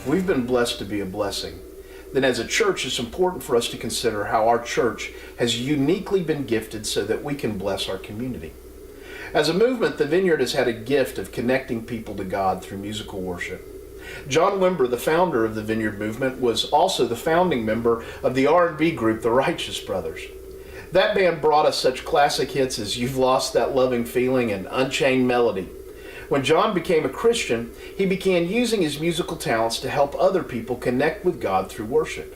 we've been blessed to be a blessing, then as a church, it's important for us to consider how our church has uniquely been gifted so that we can bless our community. As a movement, the Vineyard has had a gift of connecting people to God through musical worship. John Wimber, the founder of the Vineyard movement, was also the founding member of the R&B group, the Righteous Brothers. That band brought us such classic hits as You've Lost That Loving Feeling and Unchained Melody. When John became a Christian, he began using his musical talents to help other people connect with God through worship.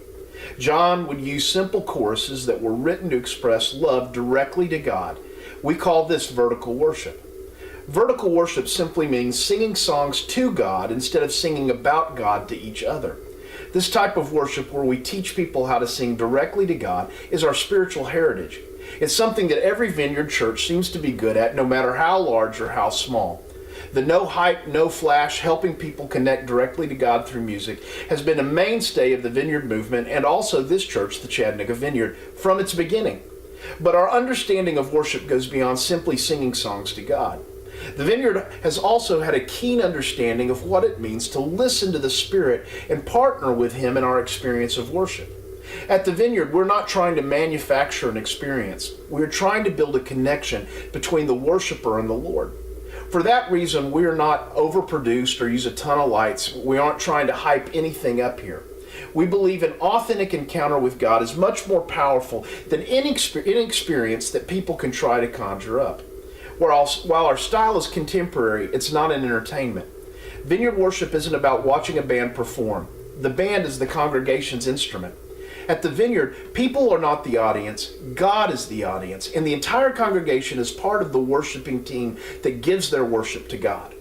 John would use simple choruses that were written to express love directly to God. We call this vertical worship. Vertical worship simply means singing songs to God instead of singing about God to each other. This type of worship, where we teach people how to sing directly to God, is our spiritual heritage. It's something that every Vineyard church seems to be good at, no matter how large or how small. The no hype, no flash, helping people connect directly to God through music has been a mainstay of the Vineyard movement and also this church, the Chattanooga Vineyard, from its beginning. But our understanding of worship goes beyond simply singing songs to God. The Vineyard has also had a keen understanding of what it means to listen to the Spirit and partner with Him in our experience of worship. At the Vineyard, we're not trying to manufacture an experience. We're trying to build a connection between the worshiper and the Lord. For that reason, we are not overproduced or use a ton of lights. We aren't trying to hype anything up here. We believe an authentic encounter with God is much more powerful than any experience that people can try to conjure up. While our style is contemporary, it's not an entertainment. Vineyard worship isn't about watching a band perform. The band is the congregation's instrument. At the Vineyard, people are not the audience, God is the audience, and the entire congregation is part of the worshiping team that gives their worship to God.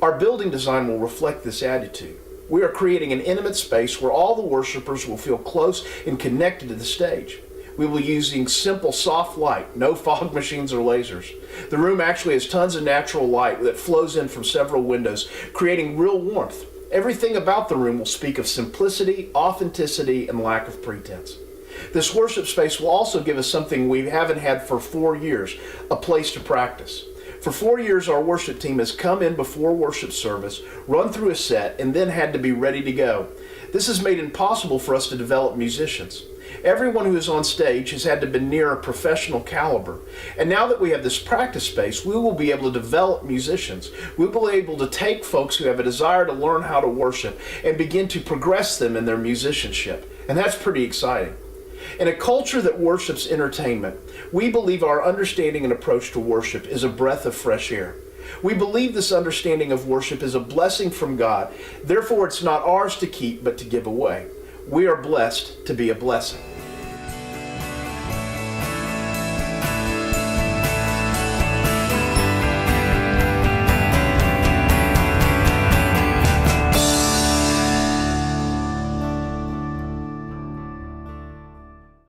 Our building design will reflect this attitude. We are creating an intimate space where all the worshipers will feel close and connected to the stage. We will be using simple, soft light, no fog machines or lasers. The room actually has tons of natural light that flows in from several windows, creating real warmth. Everything about the room will speak of simplicity, authenticity, and lack of pretense. This worship space will also give us something we haven't had for 4 years, a place to practice. For 4 years, our worship team has come in before worship service, run through a set, and then had to be ready to go. This has made it impossible for us to develop musicians. Everyone who is on stage has had to be near a professional caliber. And now that we have this practice space, we will be able to develop musicians. We will be able to take folks who have a desire to learn how to worship and begin to progress them in their musicianship. And that's pretty exciting. In a culture that worships entertainment, we believe our understanding and approach to worship is a breath of fresh air. We believe this understanding of worship is a blessing from God. Therefore, it's not ours to keep, but to give away. We are blessed to be a blessing.